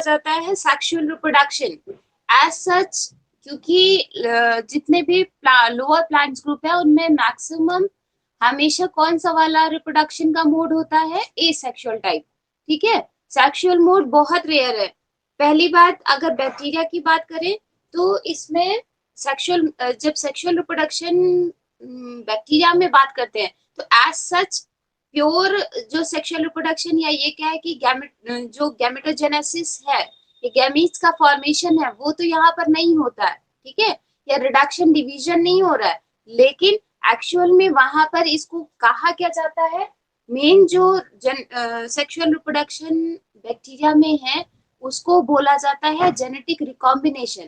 जाता है sexual reproduction as such, क्योंकि जितने भी लोअर प्लांट्स ग्रुप है उनमें मैक्सिमम हमेशा कौन सा वाला रिप्रोडक्शन का मोड होता है, एसेक्सुअल टाइप। ठीक है, सेक्सुअल मोड बहुत रेयर है। पहली बात अगर बैक्टीरिया की बात करें तो इसमें सेक्सुअल, जब सेक्सुअल रिप्रोडक्शन बैक्टीरिया में बात करते हैं तो एज सच प्योर जो सेक्सुअल रिप्रोडक्शन या ये क्या है कि जो गैमेटोजेनेसिस है, ये गैमीट्स का फॉर्मेशन है, वो तो यहाँ पर नहीं होता है। ठीक है, या रिडक्शन डिवीजन नहीं हो रहा है, लेकिन एक्चुअल में वहां पर इसको कहा क्या जाता है, मेन जो सेक्सुअल रिप्रोडक्शन बैक्टीरिया में है उसको बोला जाता है जेनेटिक रिकॉम्बिनेशन।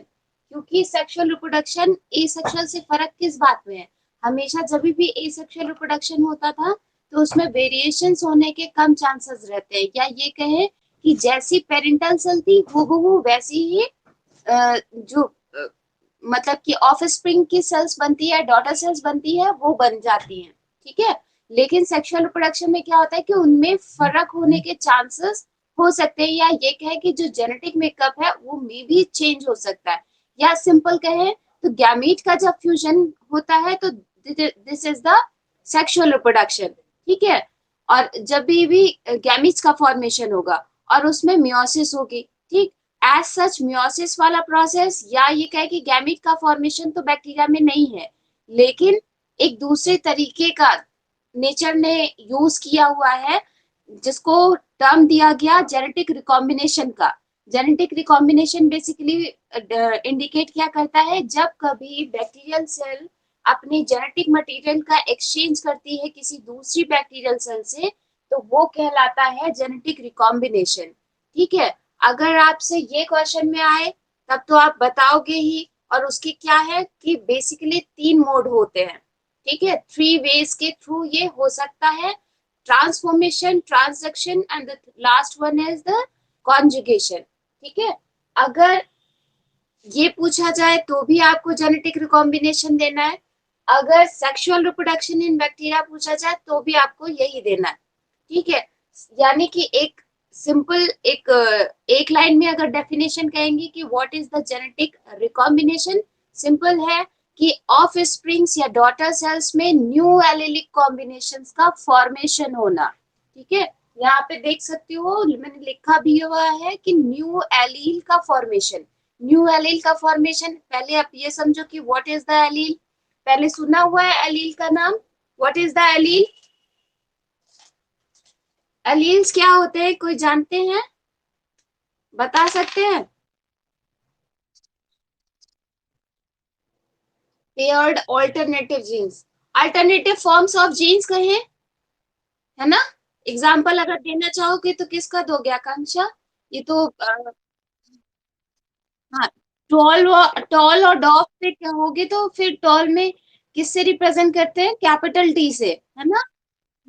क्योंकि सेक्सुअल रिप्रोडक्शन एसेक्सुअल से फर्क किस बात में है, हमेशा जब भी एसेक्सुअल रिप्रोडक्शन होता था तो उसमें वेरिएशंस होने के कम चांसेस रहते हैं, या ये कहें कि जैसी पेरेंटल सेल थी वो वैसी ही जो मतलब कि ऑफ स्प्रिंग की सेल्स बनती है, डॉटर सेल्स बनती है, वो बन जाती हैं। ठीक है, लेकिन सेक्सुअल रिप्रोडक्शन में क्या होता है कि उनमें फर्क होने के चांसेस हो सकते हैं, या ये कहें कि जो जेनेटिक मेकअप है वो मे भी चेंज हो सकता है। या सिंपल कहें तो गैमीट का जब फ्यूजन होता है तो this is the sexual reproduction. ठीक है, और जब भी गैमीट्स का फॉर्मेशन होगा और उसमें मियोसिस होगी। ठीक, एज सच मियोसिस वाला प्रोसेस या ये कहे कि गैमीट का फॉर्मेशन तो बैक्टीरिया में नहीं है, लेकिन एक दूसरे तरीके का नेचर ने यूज किया हुआ है जिसको टर्म दिया गया जेनेटिक रिकॉम्बिनेशन का। जेनेटिक रिकॉम्बिनेशन बेसिकली इंडिकेट क्या करता है, जब कभी बैक्टीरियल सेल अपने जेनेटिक मटेरियल का एक्सचेंज करती है किसी दूसरी बैक्टीरियल सेल से, तो वो कहलाता है जेनेटिक रिकॉम्बिनेशन। ठीक है, अगर आपसे ये क्वेश्चन में आए तब तो आप बताओगे ही, और उसके क्या है कि बेसिकली 3 मोड होते हैं। ठीक है, 3 वेज के थ्रू ये हो सकता है, transformation, transduction and the last one is the conjugation. ठीक है, अगर ये पूछा जाए तो भी आपको जेनेटिक रिकॉम्बिनेशन देना है, अगर सेक्सुअल रिप्रोडक्शन इन बैक्टीरिया पूछा जाए तो भी आपको यही देना है। ठीक है, यानी कि एक सिंपल एक लाइन में अगर डेफिनेशन कहेंगे कि what is the genetic recombination, simple है कि ऑफ स्प्रिंग्स या डॉटर सेल्स में न्यू एलिलिक कॉम्बिनेशंस का फॉर्मेशन होना। ठीक है, यहाँ पे देख सकते हो मैंने लिखा भी हुआ है कि न्यू एलील का फॉर्मेशन। न्यू एलील का फॉर्मेशन, पहले आप ये समझो कि व्हाट इज द एलील, पहले सुना हुआ है एलील का नाम, what is the allele, alleles क्या होते हैं, कोई जानते हैं, बता सकते हैं? Paired alternative genes, alternative forms of genes कहें, है ना। एग्जाम्पल अगर देना चाहोगे तो किसका दोगे आकांक्षा? ये तो हाँ, टॉल टॉल और डॉफ पे कहोगे तो फिर टॉल में किससे रिप्रेजेंट करते हैं, कैपिटल टी से, है ना।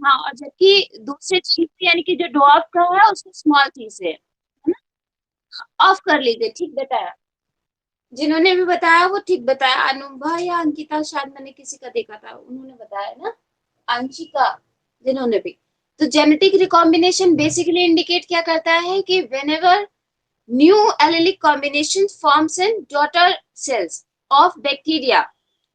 हाँ, और जबकि दूसरे चीज यानी कि जो डॉफ का है उसको स्मॉल टी से, है ना। ऑफ कर लीजिए, ठीक बताया, जिन्होंने भी बताया वो ठीक बताया, अनुभा या अंकिता, शायद मैंने किसी का देखा था उन्होंने बताया ना, अंशिका, जिन्होंने भी। तो जेनेटिक रिकॉम्बिनेशन बेसिकली इंडिकेट क्या करता है कि whenever new allylic combination forms in daughter cells of bacteria,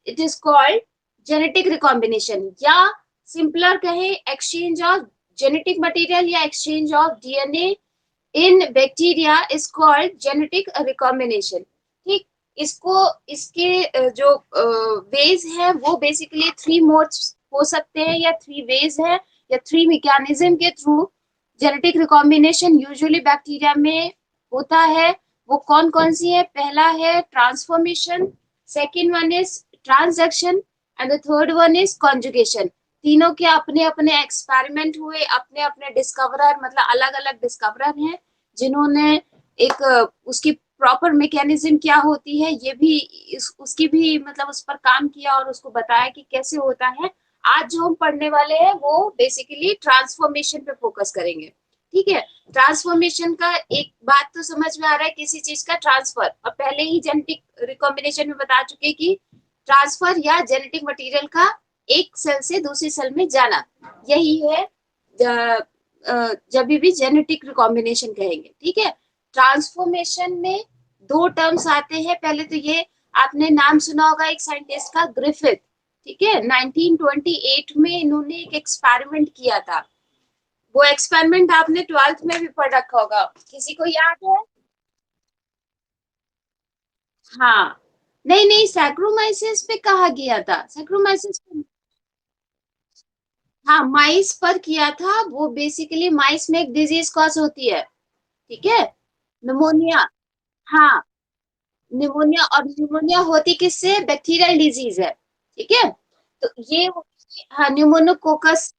it is called genetic recombination, या सिंपलर कहें एक्सचेंज ऑफ जेनेटिक मटेरियल या exchange of DNA in bacteria is called genetic recombination. ठीक, इसको इसके जो वेज है वो बेसिकली 3 मोड्स हो सकते हैं, या 3 वेज है, या 3 मैकेनिज्म के through genetic recombination usually bacteria में होता है। वो कौन कौन सी है, पहला है transformation, second one is transduction and the third one is conjugation. तीनों के अपने अपने एक्सपेरिमेंट हुए, अपने अपने डिस्कवरर, मतलब अलग अलग डिस्कवरर हैं जिन्होंने एक उसकी प्रॉपर मैकेनिज्म क्या होती है ये भी उसकी भी मतलब उस पर काम किया और उसको बताया कि कैसे होता है। आज जो हम पढ़ने वाले हैं वो बेसिकली ट्रांसफॉर्मेशन पे फोकस करेंगे। ठीक है, ट्रांसफॉर्मेशन का एक बात तो समझ में आ रहा है, किसी चीज का ट्रांसफर, और पहले ही जेनेटिक रिकॉम्बिनेशन में बता चुके कि ट्रांसफर या जेनेटिक मटेरियल का एक सेल से दूसरी सेल में जाना, यही है जब भी जेनेटिक रिकॉम्बिनेशन कहेंगे। ठीक है, ट्रांसफॉर्मेशन में दो टर्म्स आते हैं। पहले तो ये आपने नाम सुना होगा एक साइंटिस्ट का, ग्रिफिथ, ठीक है। 1928 में इन्होंने एक एक्सपेरिमेंट किया था। वो एक्सपेरिमेंट आपने 12th में भी पढ़ रखा होगा, किसी को याद है? हाँ, नहीं नहीं, सैक्रोमाइसिस पे कहा गया था, सैक्रोमाइसिस पे। हाँ, माइस पर किया था। वो बेसिकली माइस में एक डिजीज कॉज होती है, ठीक है, निमोनिया। हाँ, निमोनिया, और निमोनिया होती किससे? बैक्टीरियल डिजीज है, ठीक है। तो ये, हाँ, न्यूमोनोकोकस।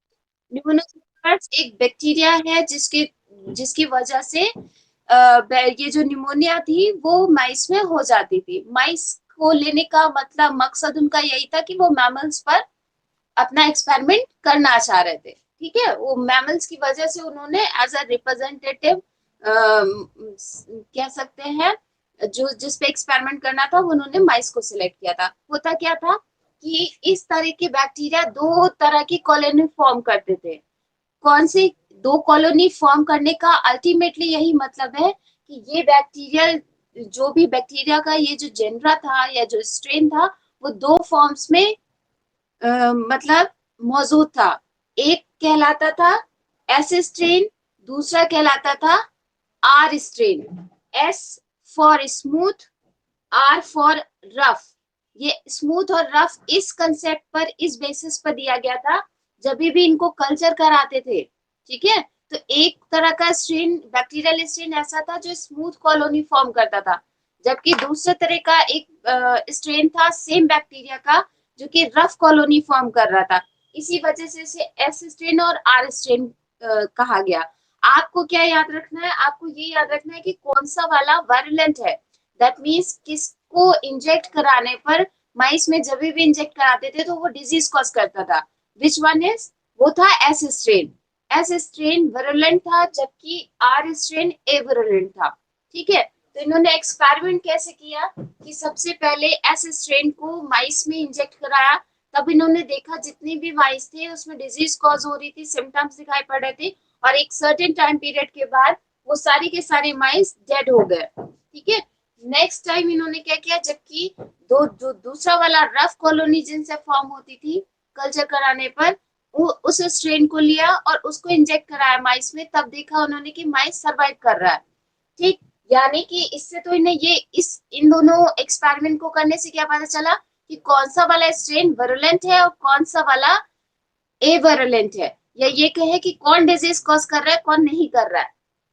न्यूमोनोकोकस एक बैक्टीरिया है जिसके जिसकी वजह से ये जो निमोनिया थी वो माइस में हो जाती थी। माइस को लेने का मतलब मकसद उनका यही था कि वो मैमल्स पर अपना एक्सपेरिमेंट करना चाह रहे थे, ठीक है। वो मैमल्स की वजह से उन्होंने एज अ रिप्रेजेंटेटिव कह सकते हैं, जो जिस पे एक्सपेरिमेंट करना था वो उन्होंने माइस को सिलेक्ट किया था। होता क्या था कि इस तरह के बैक्टीरिया दो तरह की कॉलोनी फॉर्म करते थे। कौन सी दो कॉलोनी फॉर्म करने का अल्टीमेटली यही मतलब है कि ये बैक्टीरिया, जो भी बैक्टीरिया का ये जो जेनरा था या जो स्ट्रेन था, वो दो फॉर्म्स में मतलब मौजूद था। एक कहलाता था एस स्ट्रेन, दूसरा कहलाता था R strain. S for smooth, are for rough. ये स्मूथ और रफ इस कंसेप्ट पर, इस बेसिस पर दिया गया था जब भी इनको कल्चर कराते थे, ठीक है। तो एक तरह का स्ट्रेन, बैक्टीरियल स्ट्रेन ऐसा था जो स्मूथ कॉलोनी फॉर्म करता था, जबकि दूसरे तरह का एक स्ट्रेन था सेम बैक्टीरिया का जो कि रफ कॉलोनी फॉर्म कर रहा था। इसी वजह से इसे एस स्ट्रेन और आर स्ट्रेन कहा गया। आपको क्या याद रखना है? आपको ये याद रखना है कि कौन सा वाला वायरुलेंट है। दैट मीन्स किसको इंजेक्ट कराने पर, माइस में जब भी इंजेक्ट कराते थे तो वो डिजीज कॉज करता था। Which one is? वो था S strain. S strain virulent था, जबकि आर स्ट्रेन एविरुलेंट था, ठीक है। तो इन्होंने एक्सपेरिमेंट कैसे किया कि सबसे पहले एस स्ट्रेन को माइस में इंजेक्ट कराया। तब इन्होंने देखा जितनी भी माइस थे उसमें डिजीज कॉज हो रही थी, सिम्टम्स दिखाई पड़ रहे थे, और एक सर्टेन टाइम पीरियड के बाद वो सारी के सारे माइस डेड हो गए, ठीक है। नेक्स्ट टाइम इन्होंने क्या किया, जबकि दो जो दूसरा वाला रफ कॉलोनी जिनसे फॉर्म होती थी कल्चर कराने पर, वो उस स्ट्रेन को लिया और उसको इंजेक्ट कराया माइस में। तब देखा उन्होंने कि माइस सर्वाइव कर रहा है, ठीक। यानी कि इससे तो इन्हें ये इस इन दोनों एक्सपेरिमेंट को करने से क्या पता चला कि कौन सा वाला स्ट्रेन वरुलेंट है और कौन सा वाला एवरलेंट है, या ये कहे कि कौन डिजीज कॉज कर रहा है कौन नहीं कर रहा है।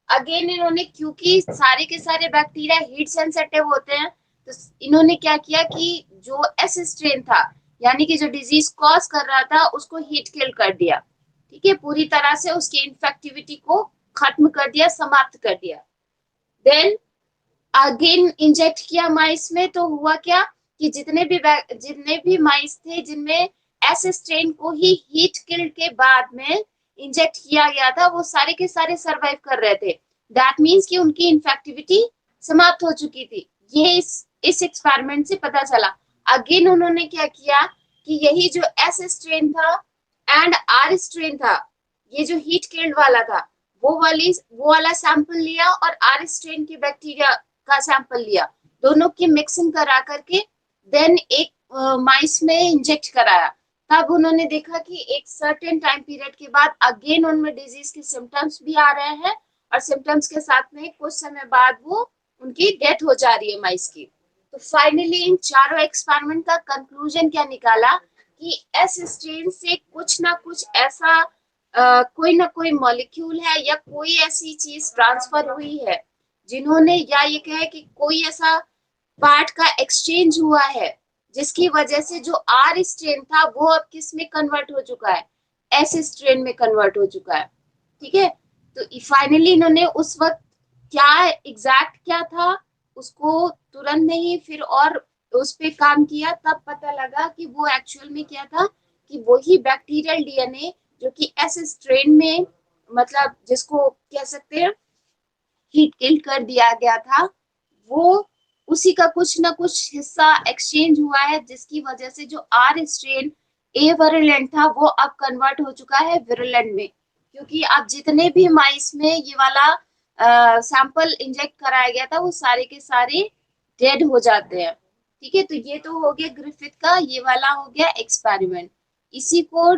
अगेन इन्होंने, क्योंकि सारे के सारे बैक्टीरिया हीट सेंसिटिव होते हैं, तो इन्होंने क्या किया कि जो एस स्ट्रेन था, यानी कि जो डिजीज कॉज कर रहा था, उसको हीट किल कर दिया, ठीक है। पूरी तरह से उसकी इन्फेक्टिविटी को खत्म कर दिया, समाप्त कर दिया। देन अगेन इंजेक्ट किया माइस में, तो हुआ क्या कि जितने भी माइस थे जिनमें एस स्ट्रेन को ही हीट किल के बाद में इंजेक्ट किया गया था, वो सारे के सारे सरवाइव कर रहे थे। दैट मीन्स कि उनकी इन्फेक्टिविटी समाप्त हो चुकी थी। ये इस एक्सपेरिमेंट से पता चला। अगेन उन्होंने क्या किया कि यही जो एस स्ट्रेन था एंड आर स्ट्रेन था, ये जो हीट किल्ड वाला था, वो वाला सैंपल लिया और आर स्ट्रेन की बैक्टीरिया का सैंपल लिया, दोनों की मिक्सिंग करा करके देन एक माइस में इंजेक्ट कराया। तब उन्होंने देखा कि एक सर्टेन टाइम पीरियड के बाद अगेन उनमें डिजीज के सिम्टम्स भी आ रहे हैं, और सिम्टम्स के साथ में कुछ समय बाद वो उनकी डेथ हो जा रही है माइस की। तो फाइनली इन चारों एक्सपेरिमेंट का कंक्लूजन क्या निकाला कि एस स्ट्रेन से कुछ ना कुछ ऐसा कोई ना कोई मॉलिक्यूल है या कोई ऐसी चीज ट्रांसफर हुई है जिन्होंने, या ये कहे कि कोई ऐसा पार्ट का एक्सचेंज हुआ है जिसकी वजह से जो आर स्ट्रेन था वो अब किस में कन्वर्ट हो चुका है? एस स्ट्रेन में कन्वर्ट हो चुका है, ठीक है। तो फाइनली इन्होंने उस वक्त क्या एग्जैक्ट क्या था उसको तुरंत नहीं, फिर और उस पे काम किया, तब पता लगा कि वो एक्चुअल में क्या था कि वही बैक्टीरियल डीएनए जो कि एस स्ट्रेन में, मतलब जिसको कह सकते हैं हीट किल कर दिया गया था, वो उसी का कुछ ना कुछ हिस्सा एक्सचेंज हुआ है, जिसकी वजह से जो आर स्ट्रेन ए वेरिएंट था वो अब कन्वर्ट हो चुका है विरुलेंट में। क्योंकि अब जितने भी माइस में ये वाला सैंपल इंजेक्ट कराया गया था वो सारे के सारे डेड हो जाते हैं। ठीक है, तो ये तो हो गया ग्रिफिथ का, ये वाला हो गया एक्सपेरिमेंट। इसी को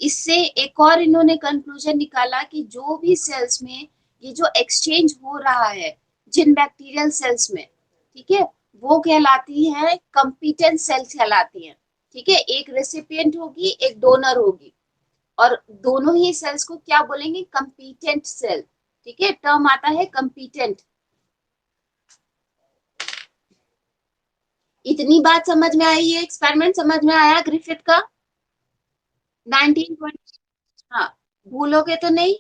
इससे एक और इन्होंने कंक्लूजन निकाला कि जो भी सेल्स में ये जो एक्सचेंज हो रहा है जिन बैक्टीरियल सेल्स में, ठीक है, वो कहलाती है कंपिटेंट सेल्स कहलाती हैं। ठीक है, एक रेसिपिएंट होगी, एक डोनर होगी, और दोनों ही सेल्स को क्या बोलेंगे, कंपिटेंट सेल। ठीक है, टर्म आता है कंपिटेंट। इतनी बात समझ में आई है, एक्सपेरिमेंट समझ में आया ग्रिफिथ का 1920। हाँ, भूलोगे तो नहीं।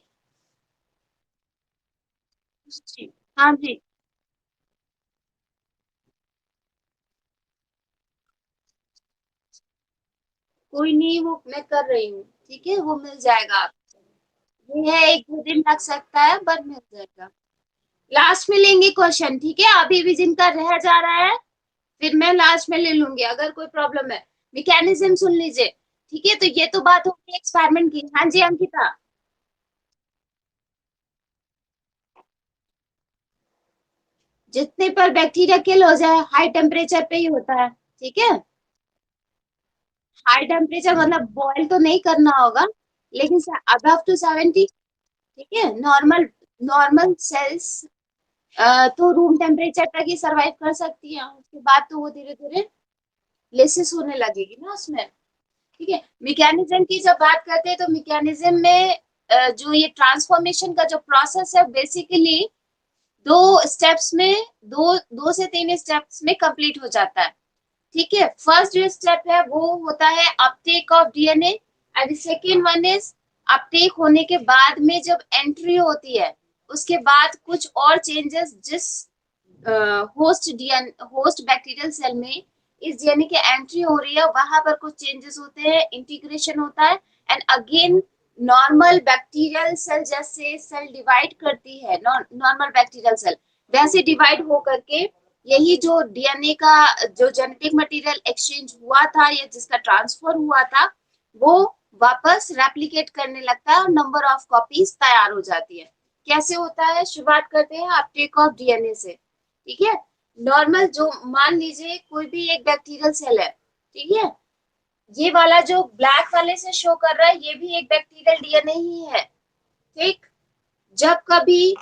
जी, हाँ जी, कोई नहीं, वो मैं कर रही हूँ। ठीक है, वो मिल जाएगा आपको। ये है, एक दो दिन लग सकता है पर मिल जाएगा। लास्ट में लेंगे क्वेश्चन, ठीक है, अभी भी जिनका रह जा रहा है फिर मैं लास्ट में ले लूंगी अगर कोई प्रॉब्लम है। मैकेनिज्म सुन लीजिए। ठीक है, तो ये तो बात होगी एक्सपेरिमेंट की। हाँ जी अंकिता। जितने पर बैक्टीरिया किल हो जाए हाई टेम्परेचर पे ही होता है। ठीक है, हाई टेम्परेचर मतलब बॉयल तो नहीं करना होगा, लेकिन अबव टू 70। ठीक है, नॉर्मल नॉर्मल सेल्स तो रूम टेम्परेचर तक ही सरवाइव कर सकती है, उसके बाद तो वो धीरे धीरे लेसिस होने लगेगी ना उसमें। ठीक है, मैकेनिज्म की जब बात करते हैं तो मैकेनिज्म में जो ये ट्रांसफॉर्मेशन का जो प्रोसेस है बेसिकली दो स्टेप्स में, दो दो से तीन स्टेप्स में कंप्लीट हो जाता है। ठीक है, फर्स्ट जो स्टेप है वो होता है Uptake of DNA, and second one is Uptake होने के बाद में जब एंट्री होती है उसके बाद कुछ और चेंजेस जिस होस्ट बैक्टीरियल सेल में इस डीएनए की एंट्री हो रही है वहां पर कुछ चेंजेस होते हैं, इंटीग्रेशन होता है, and again normal bacterial cell जैसे सेल डिवाइड करती है, नॉर्मल बैक्टीरियल सेल वैसे डिवाइड हो करके यही जो डीएनए का जो जेनेटिक मटेरियल एक्सचेंज हुआ था या जिसका ट्रांसफर हुआ था वो वापस रेप्लिकेट करने लगता है और नंबर ऑफ कॉपीज तैयार हो जाती है। कैसे होता है, शुरुआत करते हैं अपटेक ऑफ डीएनए से। ठीक है, नॉर्मल जो मान लीजिए कोई भी एक बैक्टीरियल सेल है। ठीक है, ये वाला जो ब्लैक वाले से शो कर रहा है ये भी एक बैक्टीरियल डीएनए ही है। ठीक, जब कभी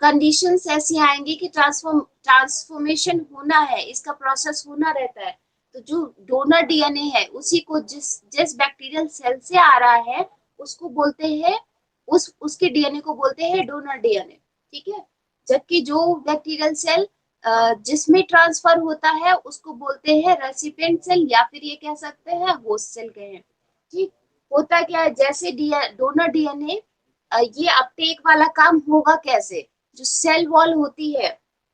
कंडीशंस ऐसी आएंगी कि ट्रांसफॉर्मेशन होना है, इसका प्रोसेस होना रहता है, तो जो डोनर डीएनए है उसी को जिस जिस बैक्टीरियल सेल से आ रहा है उसको बोलते हैं, उस उसके डीएनए को बोलते हैं डोनर डीएनए। ठीक है, जबकि जो बैक्टीरियल सेल जिसमें ट्रांसफर होता है उसको बोलते हैं रेसिपिएंट सेल, या फिर ये कह सकते हैं होस्ट सेल कहें। ठीक, होता क्या है, जैसे डोनर डीएनए ये अपटेक वाला काम होगा कैसे, जो सेल वॉल होती है,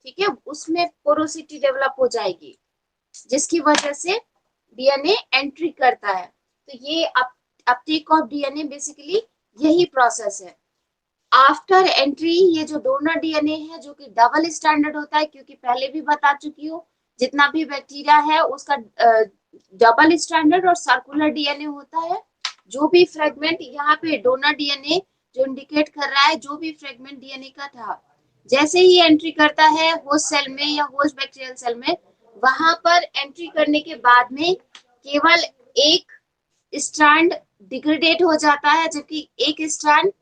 ठीक है, उसमें पोरोसिटी डेवलप हो जाएगी जिसकी वजह से डीएनए एंट्री करता है। तो ये अपटेक ऑफ डीएनए बेसिकली यही प्रोसेस है। आफ्टर एंट्री ये जो डोनर डीएनए है जो कि डबल स्टैंडर्ड होता है, क्योंकि पहले भी बता चुकी हूँ जितना भी बैक्टीरिया है उसका डबल स्टैंडर्ड और सर्कुलर डीएनए होता है। जो भी फ्रेगमेंट यहाँ पे डोनर डीएनए जो इंडिकेट कर रहा है, जो भी फ्रेगमेंट डीएनए का था जैसे ही एंट्री करता है होस्ट सेल में या होस्ट बैक्टीरियल सेल में, वहां पर एंट्री करने के बाद में केवल एक स्ट्रैंड डिग्रेडेट हो जाता है, जबकि एक स्ट्रैंड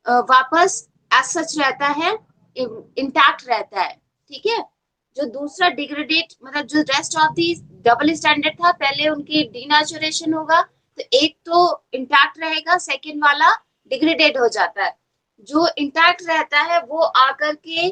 वापस एज सच रहता है, इंटैक्ट रहता है। ठीक है, जो दूसरा डिग्रेडेट मतलब जो rest of the double standard था पहले उनकी डीनेचुरेशन होगा, तो एक तो इंटैक्ट रहेगा, सेकेंड वाला डिग्रेडेट हो जाता है। जो इंटैक्ट रहता है वो आकर के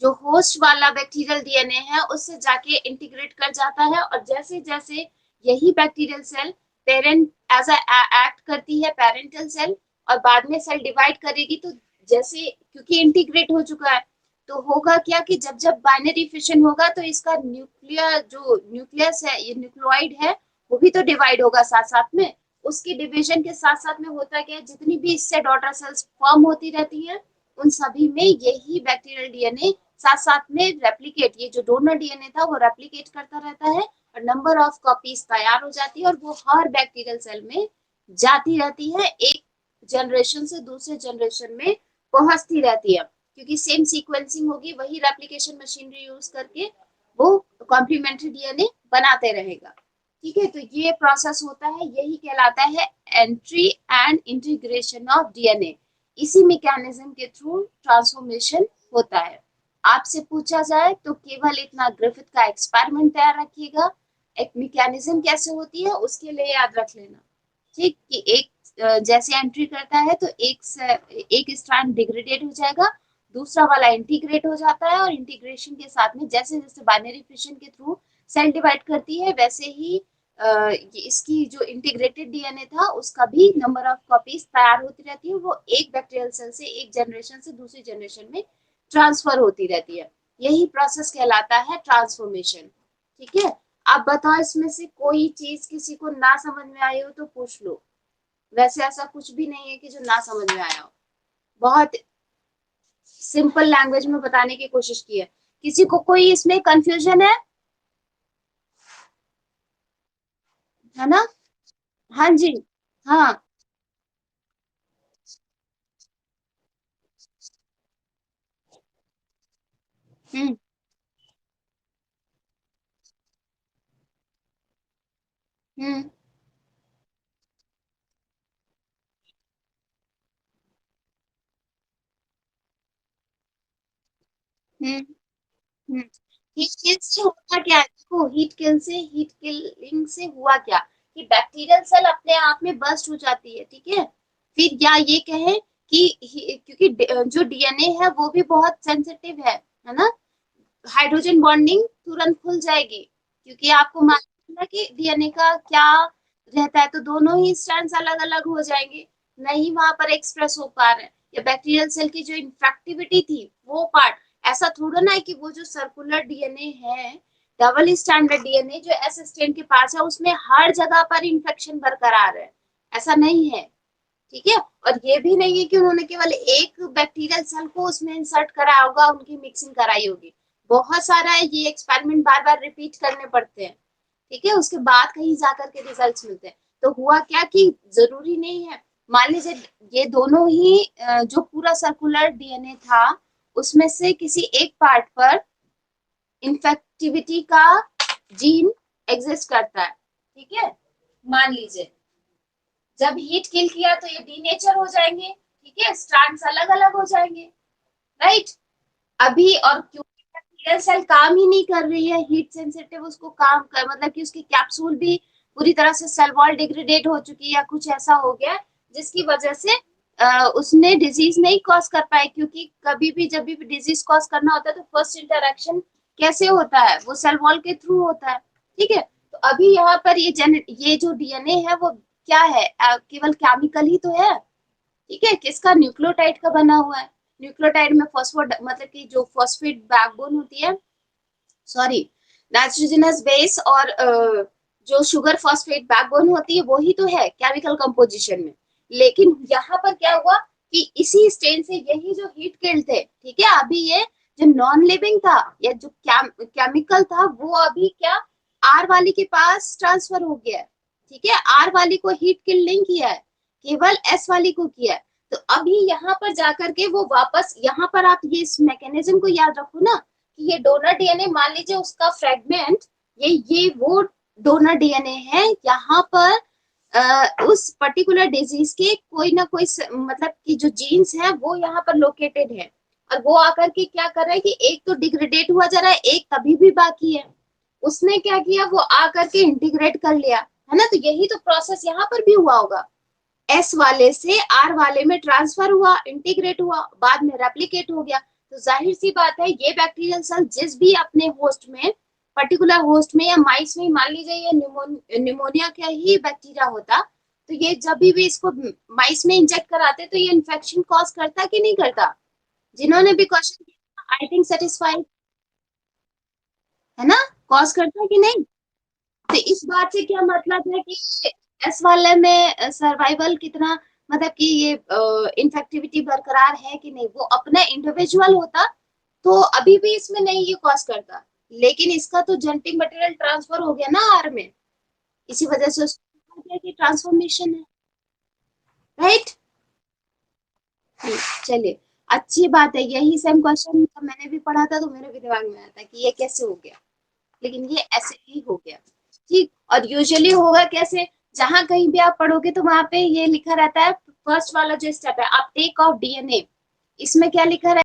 जो होस्ट वाला बैक्टीरियल डीएनए है उससे जाके इंटीग्रेट कर जाता है, और जैसे जैसे यही bacterial cell parent as act करती है पेरेंटल सेल और बाद में सेल डिवाइड करेगी, तो जैसे क्योंकि इंटीग्रेट हो चुका है तो होगा क्या कि जब जब बाइनरी फिशन होगा तो इसका न्यूक्लियर जो न्यूक्लियस है ये न्यूक्लियोइड है वो भी तो डिवाइड होगा साथ साथ में। उसकी डिवीजन के साथ साथ में होता क्या है, जितनी भी इससे डॉटर सेल्स फॉर्म होती रहती हैं उन सभी में यही बैक्टीरियल डीएनए साथ साथ में रेप्लिकेट, ये जो डोनर डीएनए था वो रेप्लिकेट करता रहता है और नंबर ऑफ कॉपीज तैयार हो जाती है और वो हर बैक्टीरियल सेल में जाती रहती है, एक जनरेशन से दूसरे जनरेशन में पहुंचती रहती है, क्योंकि सेम सीक्वेंसिंग होगी, वही रेप्लिकेशन मशीनरी यूज करके वो कॉम्प्लीमेंट्री डीएनए बनाते रहेगा। ठीक है, तो ये प्रोसेस होता है, यही कहलाता है entry and integration of DNA. इसी मैकेनिज्म के थ्रू ट्रांसफॉर्मेशन होता है। आपसे पूछा जाए तो केवल इतना ग्रिफिथ का एक्सपेरिमेंट तैयार रखिएगा, एक मैकेनिज्म कैसे होती है उसके लिए याद रख लेना। ठीक, कि एक जैसे एंट्री करता है तो एक स्ट्रैंड डिग्रेडेड हो जाएगा, दूसरा वाला इंटीग्रेट हो जाता है, और इंटीग्रेशन के साथ में जैसे जैसे बाइनरी फिशन के थ्रू सेल डिवाइड करती है, वैसे ही इसकी जो इंटीग्रेटेड डीएनए था उसका भी नंबर ऑफ कॉपीज तैयार होती रहती है, वो एक बैक्टीरियल सेल से एक जनरेशन से दूसरी जनरेशन में ट्रांसफर होती रहती है। यही प्रोसेस कहलाता है ट्रांसफॉर्मेशन। ठीक है, आप बताओ इसमें से कोई चीज किसी को ना समझ में आई हो तो पूछ लो। वैसे ऐसा कुछ भी नहीं है कि जो ना समझ में आया हो, बहुत सिंपल लैंग्वेज में बताने की कोशिश की है। किसी को कोई इसमें कंफ्यूजन है ना? हाँ जी। हाँ। हम्म। हम्म। हम्म। हम्म। हीट किल से होता क्या है, देखो हीट किलिंग से हुआ क्या, कि बैक्टीरियल सेल अपने आप में बर्स्ट हो जाती है। ठीक है, फिर या ये कहें कि क्योंकि जो डीएनए है वो भी बहुत सेंसिटिव है ना, हाइड्रोजन बॉन्डिंग तुरंत खुल जाएगी, क्योंकि आपको मालूम है कि डीएनए का क्या रहता है, तो दोनों ही स्ट्रैंड्स अलग अलग हो जाएंगे, नहीं वहां पर एक्सप्रेस हो पा रहे हैं। या बैक्टीरियल सेल की जो इंफेक्टिविटी थी वो पार्ट, ऐसा थोड़ा ना है कि वो जो सर्कुलर डीएनए है, डबल स्टैंडर्ड डीएनए जो एस स्ट्रेन के पास है, उसमें हर जगह पर इंफेक्शन बरकरार है, ऐसा नहीं है। ठीक है, और ये भी नहीं है कि उन्होंने केवल एक बैक्टीरियल सेल को उसमें इंसर्ट कराया होगा, उनकी मिक्सिंग कराई होगी, बहुत सारा है, ये एक्सपेरिमेंट बार बार रिपीट करने पड़ते हैं। ठीक है, उसके बाद कहीं जाकर के रिजल्ट्स मिलते हैं। तो हुआ क्या कि जरूरी नहीं है, मान लीजिए ये दोनों ही जो पूरा सर्कुलर डीएनए था उसमें से किसी एक पार्ट पर इन्फेक्टिविटी का जीन एग्जिस्ट करता है। ठीक है, मान लीजिए जब हीट किल किया तो ये डीनेचर हो जाएंगे, ठीक है, स्ट्रैंड्स अलग अलग हो जाएंगे, राइट। अभी और क्योंकि बैक्टीरियल सेल काम ही नहीं कर रही है, हीट सेंसिटिव, उसको काम कर मतलब कि उसकी कैप्सूल भी पूरी तरह से सेल वॉल डिग्रेडेट हो चुकी है या कुछ ऐसा हो गया जिसकी वजह से उसने डिजीज नहीं कॉज कर पाए, क्योंकि कभी भी जब भी डिजीज कॉज करना होता है तो फर्स्ट इंटरेक्शन कैसे होता है, वो सेल वॉल के थ्रू होता है। ठीक है, तो अभी यहाँ पर ये जो डीएनए है वो क्या है, केवल केमिकल ही तो है। ठीक है, किसका, न्यूक्लियोटाइड का बना हुआ है। न्यूक्लियोटाइड में फॉस्फोड मतलब कि जो फॉस्फेट बैकबोन होती है, सॉरी, नाइट्रोजनस बेस और जो शुगर फॉस्फेट बैकबोन होती है वही तो है केमिकल कंपोजिशन में। लेकिन यहाँ पर क्या हुआ कि इसी स्टेन से यही जो हीट किल्ड थे, ठीक है, अभी ये जो नॉन लिविंग था या जो केमिकल था वो अभी क्या आर वाली के पास ट्रांसफर हो गया है। ठीक है, आर वाली को हीट किल नहीं किया है, केवल एस वाली को किया है। तो अभी यहाँ पर जाकर के वो वापस, यहाँ पर आप ये इस मैकेनिज्म को याद रखो ना, कि ये डोनर डीएनए, मान लीजिए उसका फ्रेगमेंट, ये वो डोनर डीएनए है, यहाँ पर उस पर्टिकुलर डिजीज के कोई ना कोई मतलब कि जो जीन्स है वो यहाँ पर लोकेटेड है, और वो आकर के क्या कर रहा है कि एक तो डिग्रेडेट हुआ जा रहा है, एक तभी भी बाकी है, उसने क्या किया वो आकर के इंटीग्रेट कर लिया, है ना। तो यही तो प्रोसेस यहाँ पर भी हुआ होगा, एस वाले से आर वाले में ट्रांसफर हुआ, इंटीग्रेट हुआ, बाद में रेप्लिकेट हो गया। तो जाहिर सी बात है ये बैक्टीरियल सेल जिस भी अपने होस्ट में, पर्टिकुलर होस्ट में या माइस में, मान लीजिए ये निमोनिया का ही बैक्टीरिया होता, तो ये जब भी इसको माइस में इंजेक्ट कराते तो ये इन्फेक्शन कॉज करता कि नहीं करता? जिन्होंने भी क्वेश्चन किया आई थिंक सेटिस्फाइड, है ना, कॉज करता कि नहीं? तो इस बात से क्या मतलब है कि एस वाले में सर्वाइवल कितना, मतलब कि ये इन्फेक्टिविटी बरकरार है कि नहीं, वो अपना इंडिविजुअल होता तो अभी भी इसमें नहीं ये कॉज करता, लेकिन इसका तो जेनेटिक मटेरियल ट्रांसफर हो गया ना आर में, इसी वजह से उसको कि ट्रांसफॉर्मेशन है, राइट। चलिए, अच्छी बात है, यही सेम क्वेश्चन जब मैंने भी पढ़ा था तो मेरे भी दिमाग में आया था कि ये कैसे हो गया, लेकिन ये ऐसे ही हो गया। ठीक, और यूजुअली होगा कैसे, जहां कहीं भी आप पढ़ोगे तो वहां पे ये लिखा रहता है, फर्स्ट वाला जो स्टेप है अपटेक ऑफ डीएनए, इसमें क्या लिखा रहता है?